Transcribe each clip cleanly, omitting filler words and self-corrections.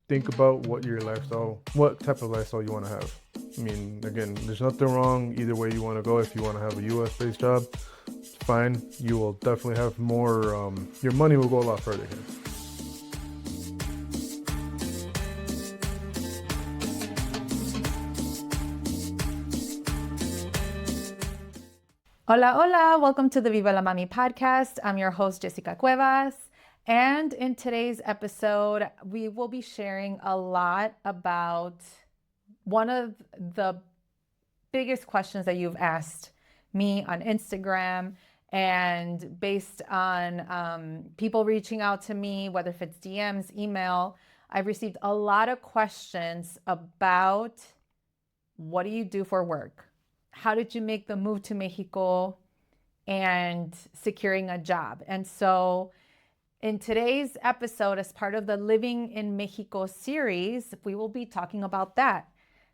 think about what type of lifestyle you want to have. I mean, again, there's nothing wrong either way you want to go. If you want to have a US based job, it's fine. You will definitely have more, your money will go a lot further here. Hola, hola. Welcome to the Viva la Mami podcast. I'm your host, Jessica Cuevas. And in today's episode, we will be sharing a lot about one of the biggest questions that you've asked me on Instagram, and based on people reaching out to me, whether if it's DMs, email, I've received a lot of questions about what do you do for work? How did you make the move to Mexico and securing a job? And so in today's episode, as part of the Living in Mexico series, we will be talking about that.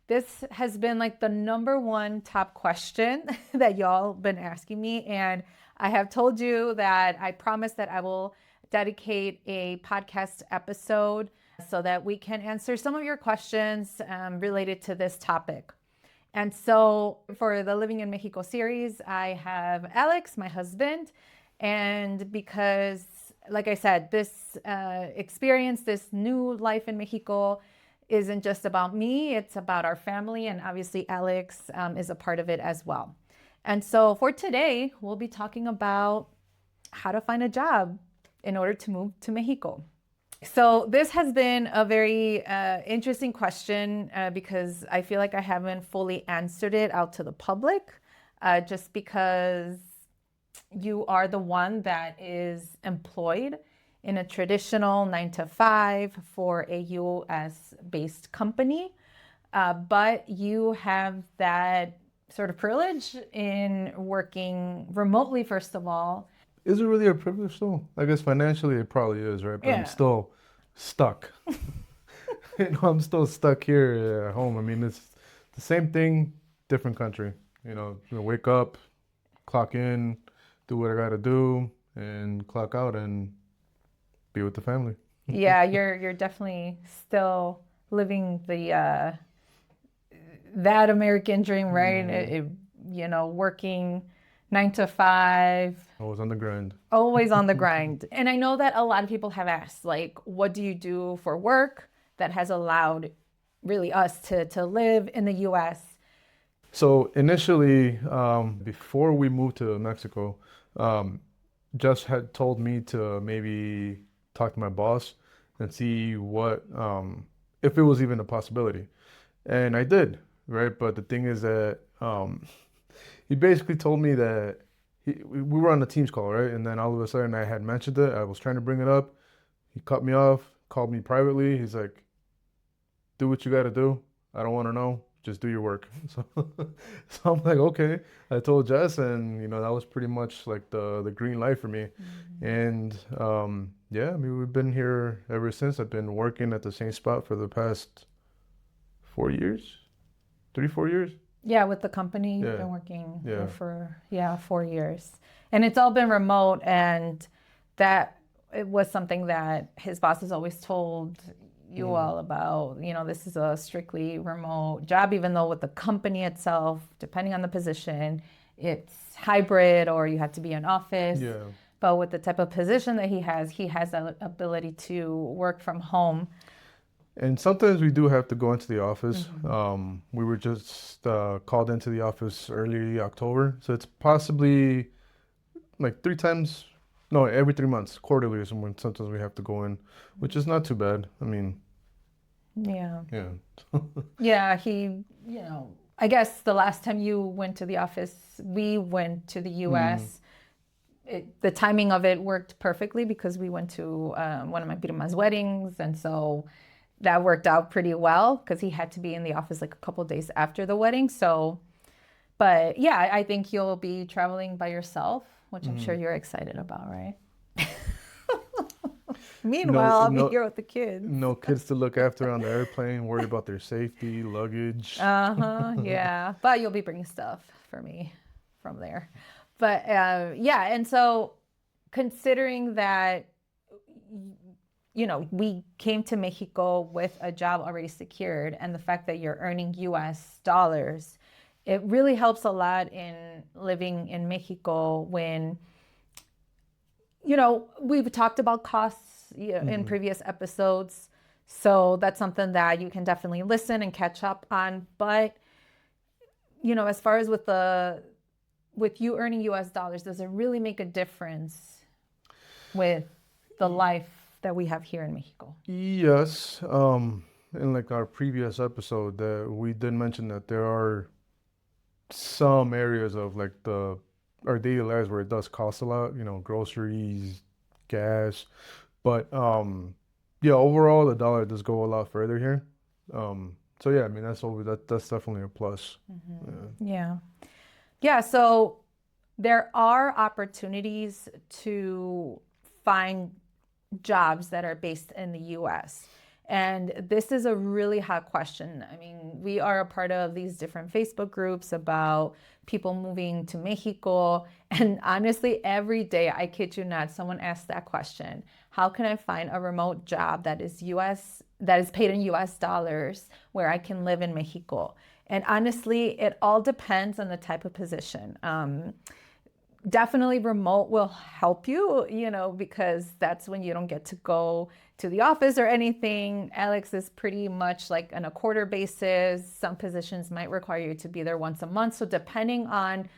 This has been like the number one top question that y'all been asking me. And I have told you that I promise that I will dedicate a podcast episode so that we can answer some of your questions related to this topic. And so for the Living in Mexico series, I have Alex, my husband, and because, like I said, this experience, this new life in Mexico isn't just about me, it's about our family, and obviously Alex is a part of it as well. And so for today, we'll be talking about how to find a job in order to move to Mexico. So this has been a very interesting question because I feel like I haven't fully answered it out to the public just because you are the one that is employed in a traditional 9 to 5 for a US based company. But you have that sort of privilege in working remotely, first of all. Is it really a privilege though? I guess financially it probably is, right? But Yeah. I'm still stuck. I'm still stuck here at home. I mean, it's the same thing, different country. Wake up, clock in, do what I gotta do, and clock out and be with the family. Yeah, you're definitely still living the that American dream, right? Working 9 to 5. Always on the grind. Always on the grind. And I know that a lot of people have asked, like, what do you do for work that has allowed really us to live in the US? So initially, before we moved to Mexico, Jess had told me to maybe talk to my boss and see what, if it was even a possibility. And I did, right? But the thing is that he basically told me that we were on the Teams call, right? And then all of a sudden I had mentioned it. I was trying to bring it up. He cut me off, called me privately. He's like, do what you got to do. I don't want to know. Just do your work. So I'm like, okay. I told Jess, and that was pretty much like the green light for me. And yeah, I mean, we've been here ever since. I've been working at the same spot for the past 4 years, 4 years. Yeah, with the company, you've Yeah. been working Yeah. there for 4 years. And it's all been remote, and that it was something that his boss has always told you all about. This is a strictly remote job, even though with the company itself, depending on the position, it's hybrid or you have to be in office. Yeah. But with the type of position that he has the ability to work from home. And sometimes we do have to go into the office. We were just called into the office early October. So it's possibly like every 3 months, quarterly is when sometimes we have to go in, which is not too bad. I mean, Yeah. yeah. Yeah, I guess the last time you went to the office, we went to the US. The timing of it worked perfectly because we went to one of my prima's weddings. And so that worked out pretty well because he had to be in the office like a couple of days after the wedding. So, but yeah, I think you'll be traveling by yourself, which I'm sure you're excited about, right? Meanwhile, I'll be here with the kids. No kids to look after on the airplane, worry about their safety, luggage. Yeah. But you'll be bringing stuff for me from there. But yeah, and so considering that we came to Mexico with a job already secured, and the fact that you're earning US dollars, it really helps a lot in living in Mexico when, we've talked about costs in previous episodes. So that's something that you can definitely listen and catch up on. But, as far as with you earning US dollars, does it really make a difference with the life that we have here in Mexico? Yes. In like our previous episode, that we did mention that there are some areas of like our daily lives where it does cost a lot, groceries, gas. But yeah, overall the dollar does go a lot further here. So yeah, I mean that's definitely a plus. Yeah. Yeah, so there are opportunities to find jobs that are based in the US. And this is a really hot question. I mean, we are a part of these different Facebook groups about people moving to Mexico. And honestly, every day, I kid you not, someone asks that question. How can I find a remote job that is paid in US dollars where I can live in Mexico? And honestly, it all depends on the type of position. Definitely remote will help you, because that's when you don't get to go to the office or anything. Alex is pretty much like on a quarter basis. Some positions might require you to be there once a month. So depending on,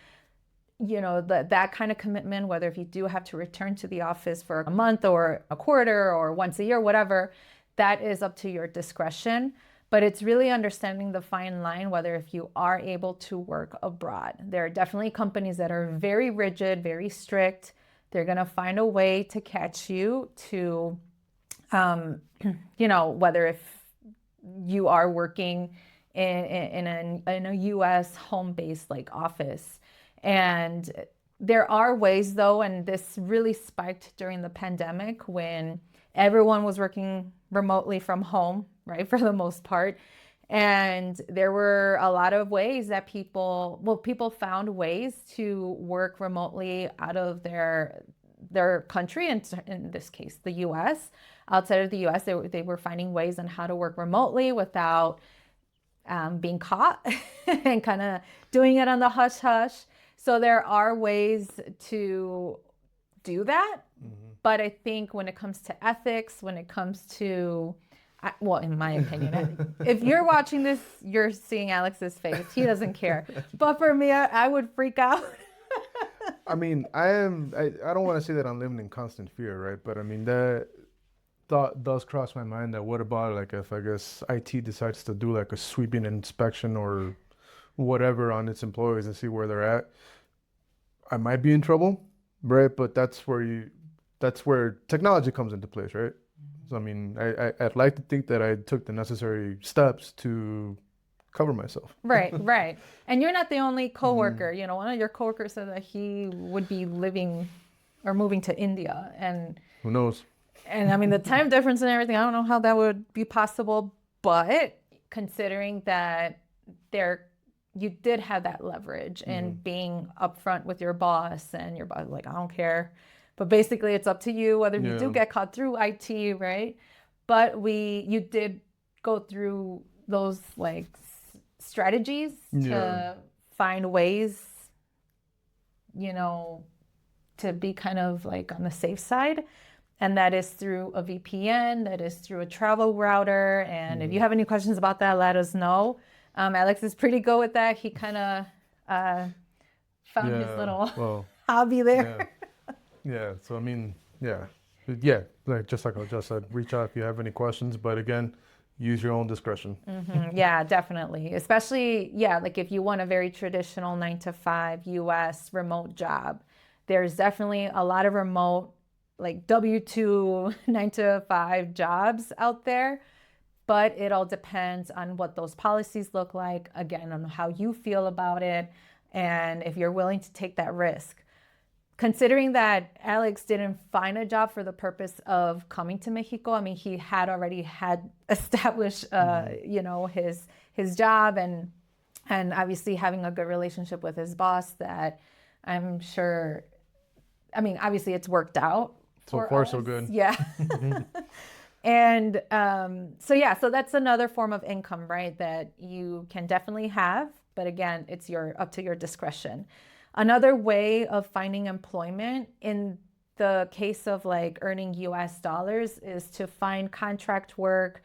that kind of commitment, whether if you do have to return to the office for a month or a quarter or once a year, whatever, that is up to your discretion. But it's really understanding the fine line, whether if you are able to work abroad. There are definitely companies that are very rigid, very strict. They're going to find a way to catch you to, whether if you are working in a U.S. home-based like office. And there are ways though, and this really spiked during the pandemic when everyone was working remotely from home, right, for the most part. And there were a lot of ways that people found ways to work remotely out of their country, and in this case, the US. Outside of the US, they were finding ways on how to work remotely without being caught and kind of doing it on the hush hush. So there are ways to do that. But I think when it comes to ethics, when it comes to, well, in my opinion, if you're watching this, you're seeing Alex's face. He doesn't care. But for me, I would freak out. I mean, I don't want to say that I'm living in constant fear, right? But I mean, that thought does cross my mind that what about like if I guess IT decides to do like a sweeping inspection or whatever on its employees and see where they're at, I might be in trouble, right? But that's where technology comes into place, right? So I mean, I'd like to think that I took the necessary steps to cover myself. Right. And you're not the only coworker. One of your coworkers said that he would be living or moving to India, and who knows? And I mean, the time difference and everything, I don't know how that would be possible, but considering that you did have that leverage in being upfront with your boss, and your boss like, I don't care. But basically it's up to you whether you do get caught through IT, right? But you did go through those like strategies to find ways, to be kind of like on the safe side. And that is through a VPN, that is through a travel router. And if you have any questions about that, let us know. Alex is pretty good with that. He kind of found his little hobby there. Yeah. So, I mean, just like I just said, reach out if you have any questions. But again, use your own discretion. Yeah, definitely. Especially, like if you want a very traditional 9-to-5 US remote job, there's definitely a lot of remote like W-2 9-to-5 jobs out there, but it all depends on what those policies look like, again, on how you feel about it, and if you're willing to take that risk. Considering that Alex didn't find a job for the purpose of coming to Mexico, I mean, he had already established, his job and obviously having a good relationship with his boss that I'm sure, I mean, obviously it's worked out. So far, so good. Yeah. And so that's another form of income, right? That you can definitely have, but again, it's up to your discretion. Another way of finding employment in the case of like earning US dollars is to find contract work,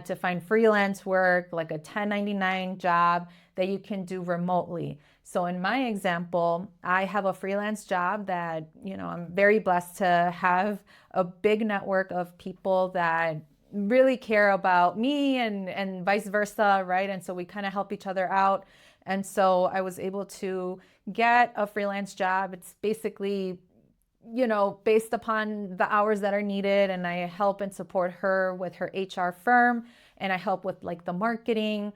to find freelance work, like a 1099 job that you can do remotely. So in my example, I have a freelance job that, I'm very blessed to have a big network of people that really care about me and vice versa, right? And so we kind of help each other out. And so I was able to get a freelance job. It's basically, based upon the hours that are needed. And I help and support her with her HR firm. And I help with like the marketing,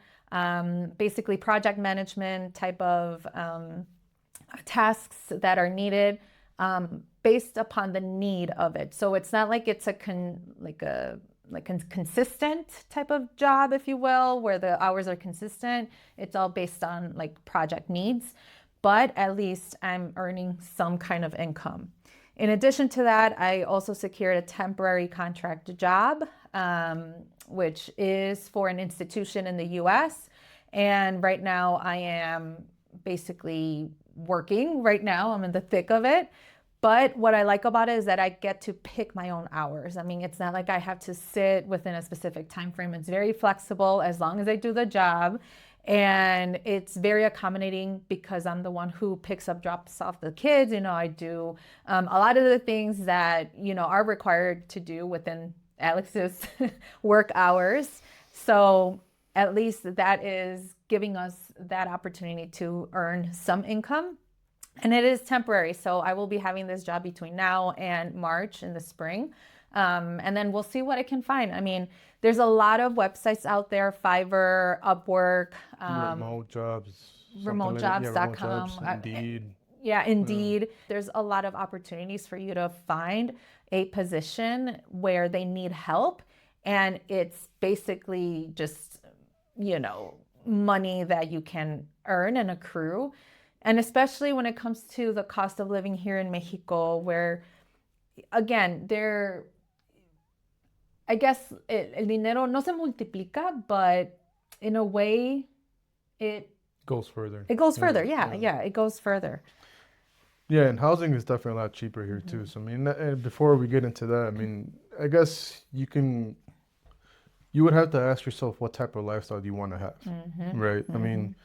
basically project management type of tasks that are needed, based upon the need of it. So it's not like it's a consistent type of job, if you will, where the hours are consistent. It's all based on like project needs, but at least I'm earning some kind of income. In addition to that, I also secured a temporary contract job, which is for an institution in the US. And right now I am basically working right now. I'm in the thick of it. But what I like about it is that I get to pick my own hours. I mean, it's not like I have to sit within a specific time frame. It's very flexible as long as I do the job. And it's very accommodating because I'm the one who picks up, drops off the kids. I do a lot of the things that, are required to do within Alex's work hours. So at least that is giving us that opportunity to earn some income. And it is temporary. So I will be having this job between now and March in the spring. And then we'll see what I can find. I mean, there's a lot of websites out there, Fiverr, Upwork, Remote jobs, something like that. Yeah, remote remotejobs.com. jobs, Indeed. Yeah, Indeed. There's a lot of opportunities for you to find a position where they need help. And it's basically just, money that you can earn and accrue. And especially when it comes to the cost of living here in Mexico, where, again, I guess el dinero no se multiplica, but in a way, it Goes further. it goes further. Yeah, it goes further. Yeah, and housing is definitely a lot cheaper here too. So I mean, before we get into that, I mean, I guess you would have to ask yourself what type of lifestyle do you want to have, right? I mean,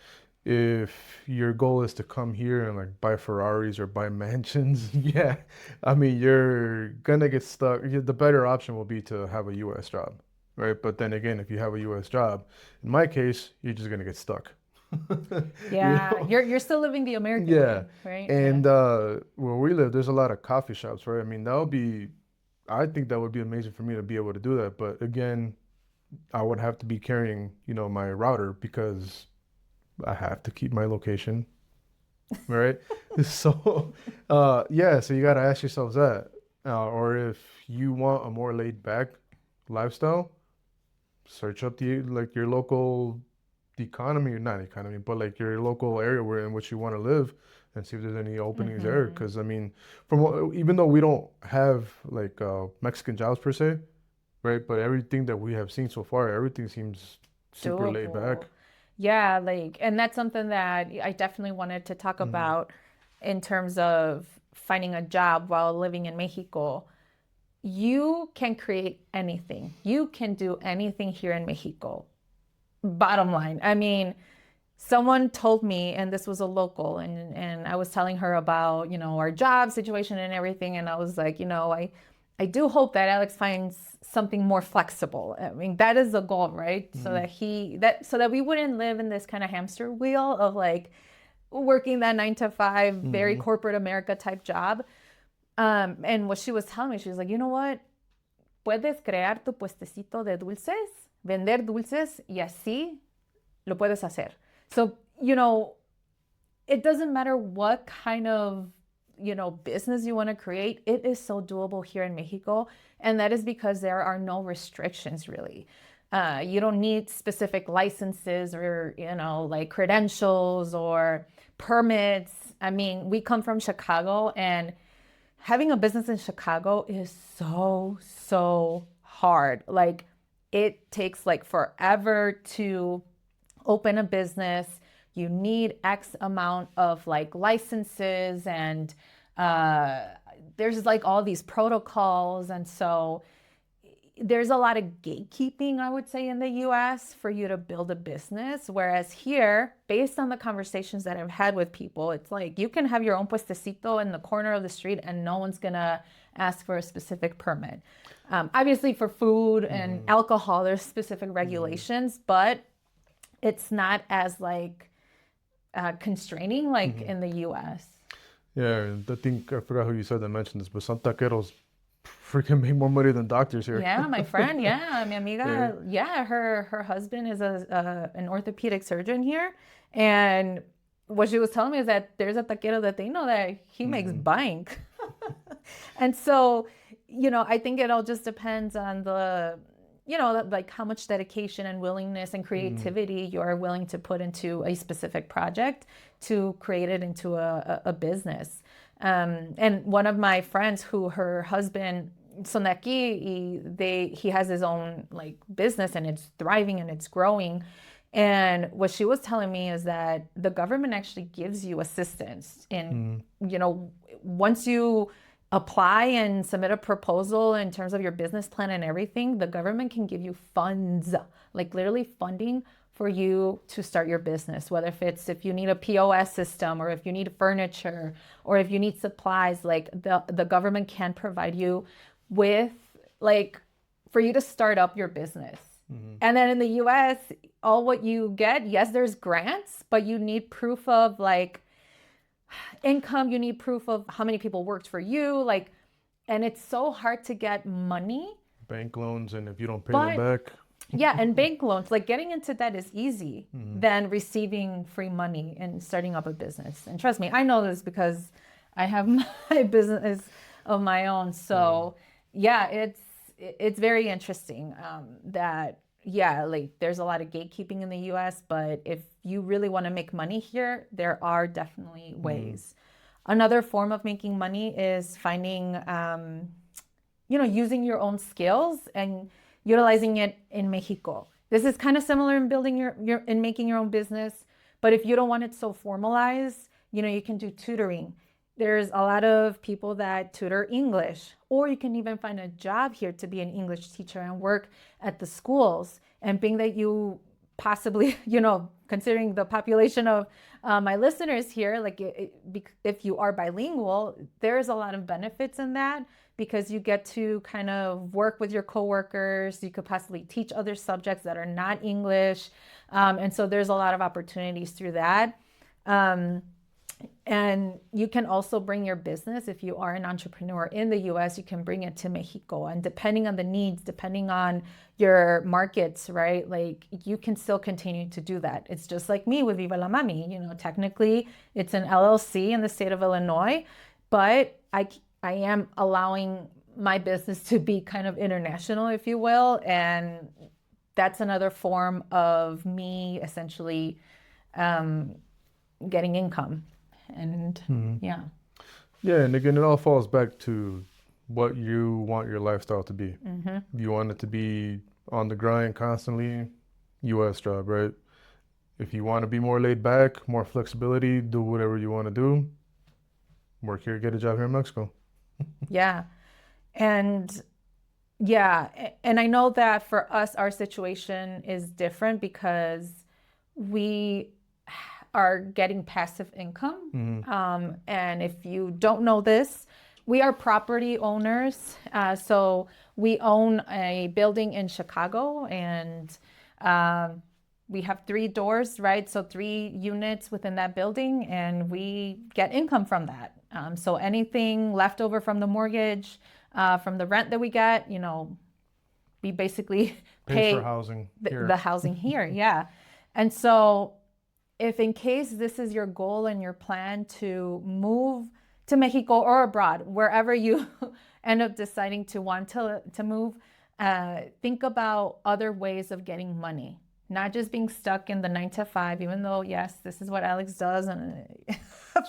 if your goal is to come here and like buy Ferraris or buy mansions, yeah, I mean, you're gonna get stuck. The better option will be to have a US job, right? But then again, if you have a US job, in my case, you're just gonna get stuck. Yeah, know? you're still living the American Yeah. way, right? And where we live, there's a lot of coffee shops, right? I mean, I think that would be amazing for me to be able to do that. But again, I would have to be carrying, my router because I have to keep my location, right? So, yeah, so you got to ask yourselves that. Or if you want a more laid back lifestyle, search up your local economy, or not economy, but like your local area in which you want to live and see if there's any openings there. Because I mean, even though we don't have like Mexican jobs per se, right? But everything that we have seen so far, everything seems super laid back. Doable. Yeah, and that's something that I definitely wanted to talk about in terms of finding a job while living in Mexico. You can create anything. You can do anything here in Mexico. Bottom line. I mean, someone told me, and this was a local, and I was telling her about, our job situation and everything. And I was like, I do hope that Alex finds something more flexible. I mean, that is the goal, right? So that we wouldn't live in this kind of hamster wheel of like working that 9 to 5, very corporate America type job. And what she was telling me, she was like, you know what? Puedes crear tu puestecito de dulces, vender dulces, y así lo puedes hacer. So, it doesn't matter what kind of, business you want to create. It is so doable here in Mexico. And that is because there are no restrictions really. You don't need specific licenses or, like credentials or permits. I mean, we come from Chicago, and having a business in Chicago is so hard. Like it takes like forever to open a business. You need X amount of like licenses and there's like all these protocols. And so there's a lot of gatekeeping, I would say, in the US for you to build a business. Whereas here, based on the conversations that I've had with people, it's like you can have your own puestecito in the corner of the street and no one's gonna ask for a specific permit. Obviously, for food and alcohol, there's specific regulations, but it's not as like constraining like in the US. Yeah, I think I forgot who you said that mentioned this, but some taqueros freaking make more money than doctors here. Yeah, my friend. Yeah, mi amiga. Yeah, her husband is an orthopedic surgeon here, and what she was telling me is that there's a taquero that they know that he makes bank, and so I think it all just depends on the like how much dedication and willingness and creativity you're willing to put into a specific project to create it into a business. And one of my friends who her husband son de aquí, he has his own like business and it's thriving and it's growing. And what she was telling me is that the government actually gives you assistance in, once you apply and submit a proposal in terms of your business plan and everything, the government can give you funds, like literally funding for you to start your business, whether if you need a POS system or if you need furniture or if you need supplies, like the government can provide you with like for you to start up your business. And then in the US, all what you get, yes, there's grants, but you need proof of like income, you need proof of how many people worked for you, like, and it's so hard to get money. Bank loans, and if you don't pay them back. Yeah, and bank loans, like getting into debt is easy than receiving free money and starting up a business. And trust me, I know this because I have my business of my own. So yeah, it's very interesting that like there's a lot of gatekeeping in the US, but if you really want to make money here, there are definitely ways. Another form of making money is finding, using your own skills and utilizing it in Mexico. This is kind of similar in building in making your own business, but if you don't want it so formalized, you can do tutoring. There's a lot of people that tutor English, or you can even find a job here to be an English teacher and work at the schools. And being that you possibly, considering the population of my listeners here, like if you are bilingual, there's a lot of benefits in that because you get to kind of work with your coworkers. You could possibly teach other subjects that are not English. And so there's a lot of opportunities through that. And you can also bring your business, if you are an entrepreneur in the US, you can bring it to Mexico. And depending on the needs, depending on your markets, right? Like you can still continue to do that. It's just like me with Viva la Mami. Technically it's an LLC in the state of Illinois, but I am allowing my business to be kind of international, if you will. And that's another form of me essentially getting income. And yeah, and again, it all falls back to what you want your lifestyle to be. You want it to be on the grind constantly, US job, right? If you want to be more laid back, more flexibility, do whatever you want to do, work here, get a job here in Mexico. And I know that for us, our situation is different because we are getting passive income. And if you don't know this, we are property owners. So we own a building in Chicago and we have 3 doors, right? So 3 units within that building and we get income from that. So anything left over from the mortgage, from the rent that we get, we basically pay for housing the housing here. Yeah. And so if in case this is your goal and your plan to move to Mexico or abroad, wherever you end up deciding to want to move, think about other ways of getting money, not just being stuck in the 9 to 5, even though, yes, this is what Alex does and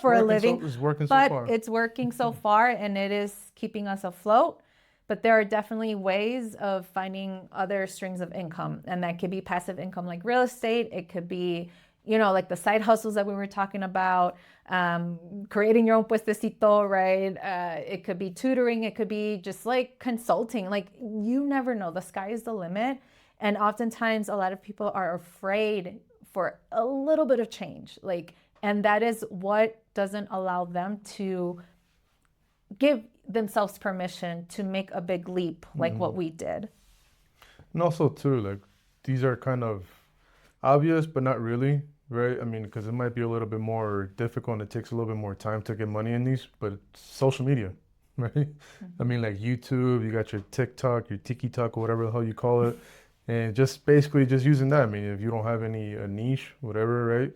for a living, it's working so but far. it's working so far and it is keeping us afloat. but there are definitely ways of finding other streams of income. And that could be passive income like real estate. It could be, like the side hustles that we were talking about, creating your own puestecito, right? It could be tutoring. It could be just like consulting. Like, you never know. The sky is the limit. And oftentimes a lot of people are afraid for a little bit of change. And that is what doesn't allow them to give themselves permission to make a big leap like what we did. And also too, like, these are kind of obvious, but not really, right? I mean, because it might be a little bit more difficult and it takes a little bit more time to get money in these, but it's social media, right? I mean, like YouTube, you got your TikTok, your TikTok, whatever the hell you call it. And just basically just using that. I mean, if you don't have a niche, whatever, right?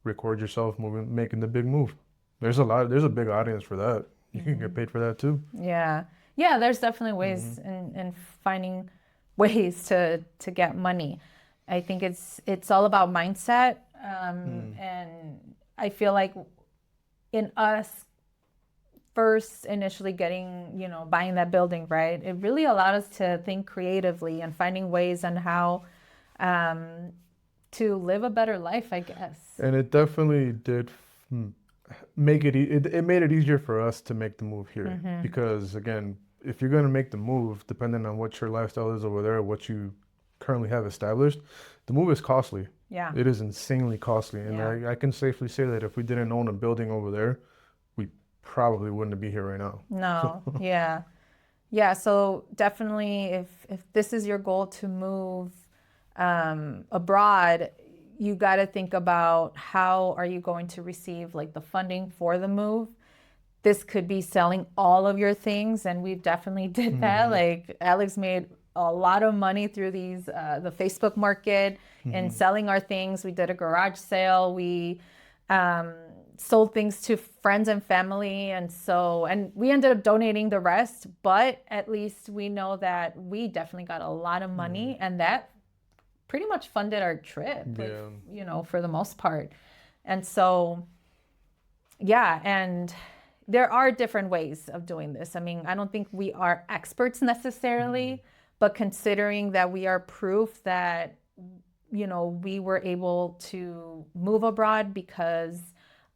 Record yourself making the big move. There's a big audience for that. You can get paid for that too. Yeah. Yeah, there's definitely ways in finding ways to get money. I think it's all about mindset. And I feel like in us first initially buying that building, right? It really allowed us to think creatively and finding ways on how to live a better life, I guess. And it definitely did make it made it easier for us to make the move here. Because again, if you're going to make the move, depending on what your lifestyle is over there, what you currently have established, the move is costly. Yeah. It is insanely costly. And I can safely say that if we didn't own a building over there, we probably wouldn't be here right now. No. Yeah. Yeah. So definitely if this is your goal to move abroad, you got to think about how are you going to receive like the funding for the move. This could be selling all of your things, and we definitely did that. Like, Alex made a lot of money through the Facebook market and selling our things. We did a garage sale. We sold things to friends and family, and we ended up donating the rest. But at least we know that we definitely got a lot of money, and that pretty much funded our trip, for the most part. And so, yeah, and there are different ways of doing this. I mean, I don't think we are experts necessarily, but considering that we are proof that, we were able to move abroad because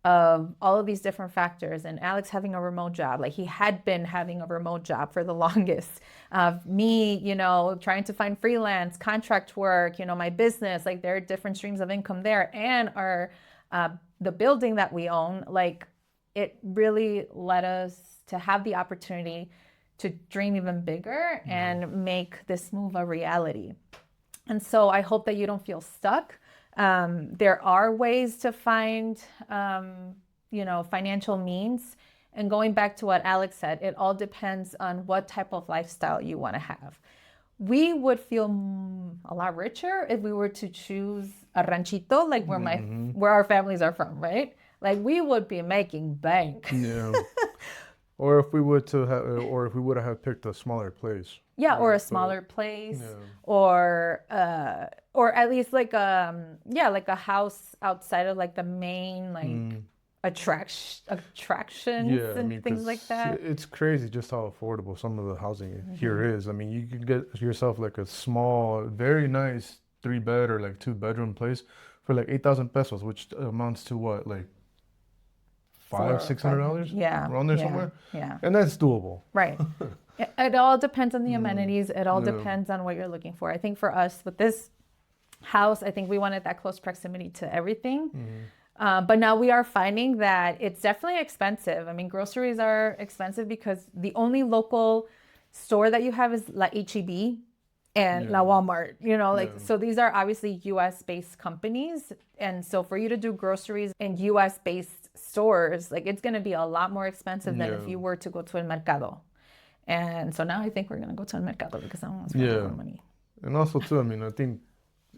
of all of these different factors, and Alex having a remote job, like he had been having a remote job for the longest. Me, trying to find freelance contract work, my business, like there are different streams of income there, and the building that we own, like it really led us to have the opportunity to dream even bigger and make this move a reality. And so I hope that you don't feel stuck. There are ways to find, financial means. And going back to what Alex said, it all depends on what type of lifestyle you want to have. We would feel a lot richer if we were to choose a ranchito, like where our families are from, right? Like we would be making bank. Yeah. Or if we would have picked a smaller place. Yeah, right? Or a smaller place, or at least like like a house outside of like the main attractions and things like that. It's crazy just how affordable some of the housing here is. I mean, you could get yourself like a small, very nice 3-bed or like 2-bedroom place for like 8,000 pesos, which amounts to what, like $600? Yeah, around there somewhere. Yeah, and that's doable. Right. It all depends on the amenities. It all depends on what you're looking for. I think for us with this house, I think we wanted that close proximity to everything. But now we are finding that it's definitely expensive. I mean, groceries are expensive because the only local store that you have is La H-E-B and La Walmart, so these are obviously US based companies. And so for you to do groceries in US based stores, like it's going to be a lot more expensive than if you were to go to El Mercado. And so now I think we're going to go to El Mercado because I don't want to spend more money. And also too, I mean, I think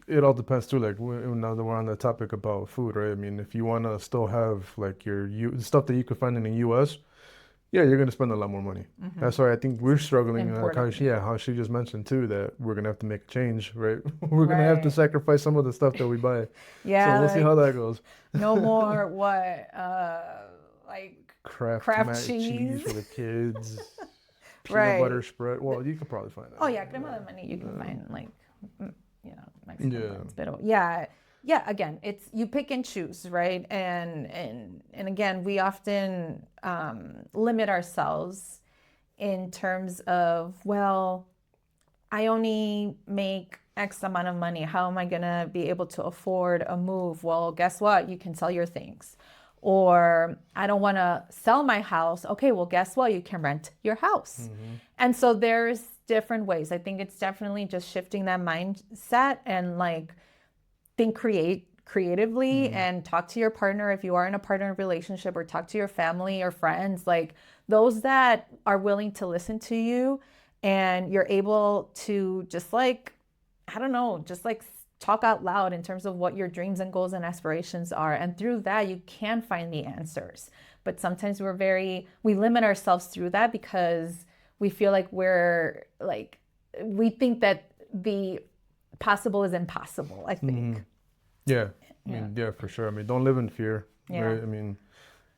it all depends too, like now that we're on the topic about food, right? I mean, if you want to still have like your stuff that you could find in the US, you're going to spend a lot more money. That's why I think we're struggling. How she just mentioned too, that we're going to have to make a change, right? We're going to have to sacrifice some of the stuff that we buy. So we'll see how that goes. No more like Kraft cheese for the kids. peanut butter Right. spread. Well, you could probably find that. Oh yeah, crema de maní you can find like Mexican Yeah. brands, but yeah. Again, it's you pick and choose, right? And again, we often limit ourselves in terms of, well, I only make X amount of money. How am I gonna be able to afford a move? Well, guess what? You can sell your things. Or I don't want to sell my house. Okay, well, guess what? You can rent your house. And so there's different ways. I think it's definitely just shifting that mindset and like think creatively and talk to your partner if you are in a partner relationship, or talk to your family or friends, like those that are willing to listen to you, and you're able to just like, I don't know, just like talk out loud in terms of what your dreams and goals and aspirations are. And through that, you can find the answers. But sometimes we limit ourselves through that because we feel like we think that the possible is impossible, I think. Yeah. I mean, yeah, for sure. I mean, don't live in fear, right? I mean,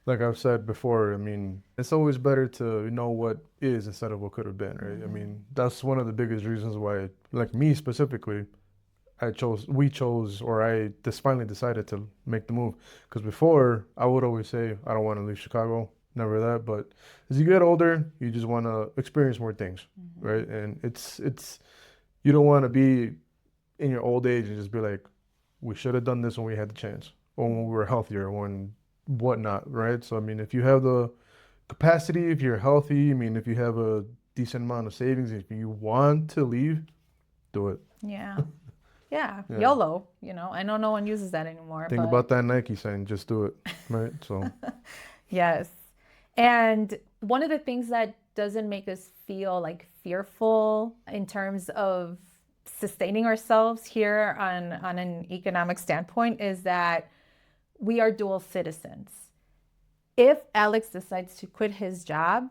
like I've said before, I mean, it's always better to know what is instead of what could have been, right? I mean, that's one of the biggest reasons why, like me specifically, we chose, or I just finally decided to make the move. Because before, I would always say, I don't want to leave Chicago, never that. But as you get older, you just want to experience more things, right? And you don't want to be in your old age and just be like, we should have done this when we had the chance, or when we were healthier, when whatnot, right? So, I mean, if you have the capacity, if you're healthy, I mean, if you have a decent amount of savings, if you want to leave, do it. Yeah. Yeah. YOLO, I know no one uses that anymore. Think about that Nike saying, just do it, right? So, yes. And one of the things that doesn't make us feel like fearful in terms of sustaining ourselves here on an economic standpoint is that we are dual citizens. If Alex decides to quit his job,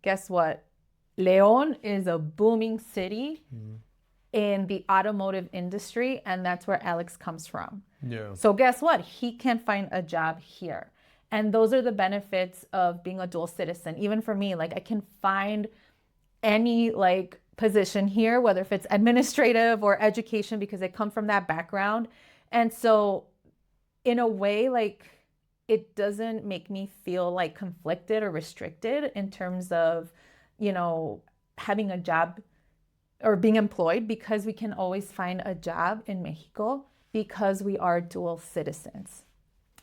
guess what? León is a booming city in the automotive industry, and that's where Alex comes from. yeah. So guess what? He can find a job here. And those are the benefits of being a dual citizen. Even for me, like I can find any like position here, whether if it's administrative or education, because I come from that background. And so in a way, like it doesn't make me feel like conflicted or restricted in terms of, having a job or being employed, because we can always find a job in Mexico because we are dual citizens.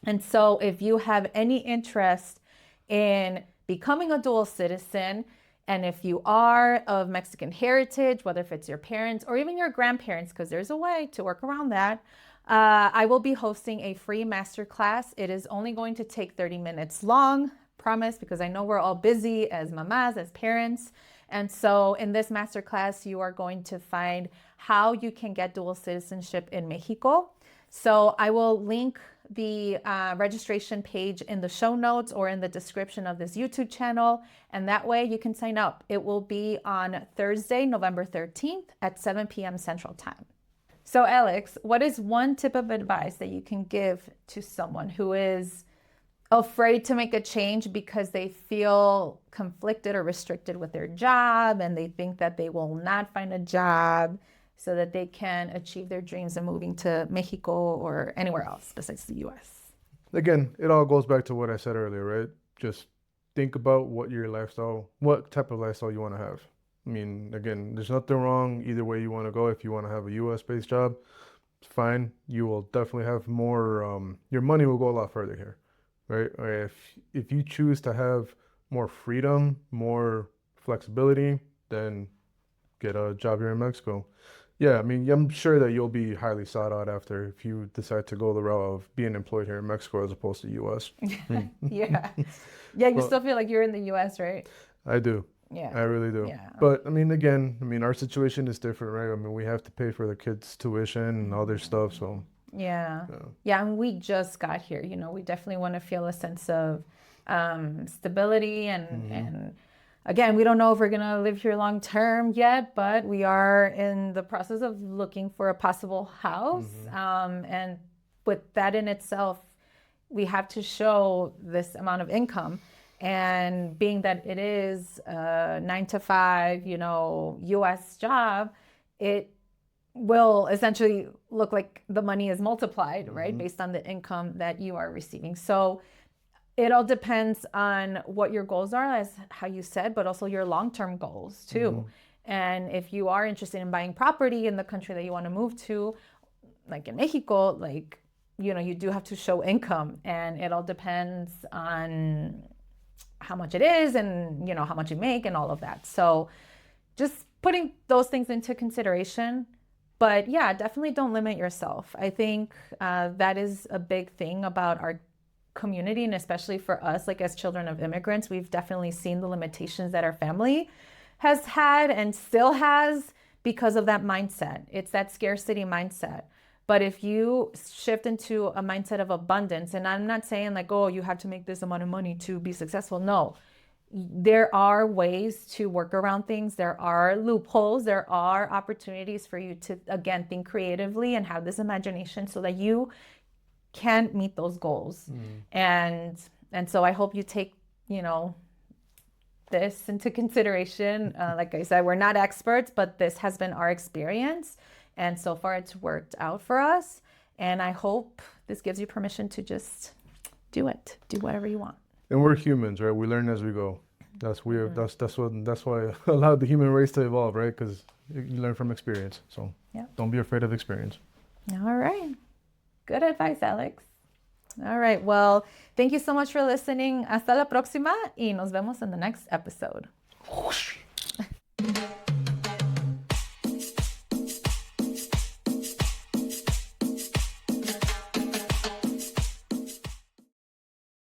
And so if you have any interest in becoming a dual citizen, and if you are of Mexican heritage, whether if it's your parents or even your grandparents, because there's a way to work around that, I will be hosting a free masterclass. It is only going to take 30 minutes long, promise, because I know we're all busy as mamas, as parents. And so in this masterclass, you are going to find how you can get dual citizenship in Mexico. So I will link the registration page in the show notes or in the description of this YouTube channel. And that way you can sign up. It will be on Thursday, November 13th at 7 p.m. Central Time. So Alex, what is one tip of advice that you can give to someone who is afraid to make a change because they feel conflicted or restricted with their job, and they think that they will not find a job so that they can achieve their dreams of moving to Mexico or anywhere else besides the US? Again, it all goes back to what I said earlier, right? Just think about what type of lifestyle you want to have. I mean, again, there's nothing wrong either way you want to go. If you want to have a US-based job, it's fine. You will definitely have more, your money will go a lot further here, right? Or if you choose to have more freedom, more flexibility, then get a job here in Mexico. Yeah, I mean, I'm sure that you'll be highly sought out after if you decide to go the route of being employed here in Mexico as opposed to US. Yeah. Yeah, you still feel like you're in the US, right? I do. Yeah. I really do. Yeah. But I mean, again, our situation is different, right? I mean, we have to pay for the kids' tuition and all their stuff, so. Yeah. Yeah, and we just got here. We definitely want to feel a sense of stability and again, we don't know if we're going to live here long term yet, but we are in the process of looking for a possible house. And with that in itself, we have to show this amount of income. And being that it is a 9 to 5, US job, it will essentially look like the money is multiplied, right? Based on the income that you are receiving. So it all depends on what your goals are, as how you said, but also your long-term goals too. And if you are interested in buying property in the country that you want to move to, like in Mexico, you do have to show income, and it all depends on how much it is and, how much you make and all of that. So just putting those things into consideration. But yeah, definitely don't limit yourself. I think that is a big thing about our community, and especially for us, like as children of immigrants, we've definitely seen the limitations that our family has had and still has because of that mindset. It's that scarcity mindset. But if you shift into a mindset of abundance, and I'm not saying like, oh, you have to make this amount of money to be successful. No, there are ways to work around things. There are loopholes. There are opportunities for you to, again, think creatively and have this imagination so that you can meet those goals. And so I hope you take, this into consideration. Like I said, we're not experts, but this has been our experience. And so far it's worked out for us. And I hope this gives you permission to just do it. Do whatever you want. And we're humans, right? We learn as we go. That's weird. That's why I allowed the human race to evolve, right? Because you learn from experience. So don't be afraid of experience. All right. Good advice, Alex. All right. Well, thank you so much for listening. Hasta la próxima y nos vemos in the next episode.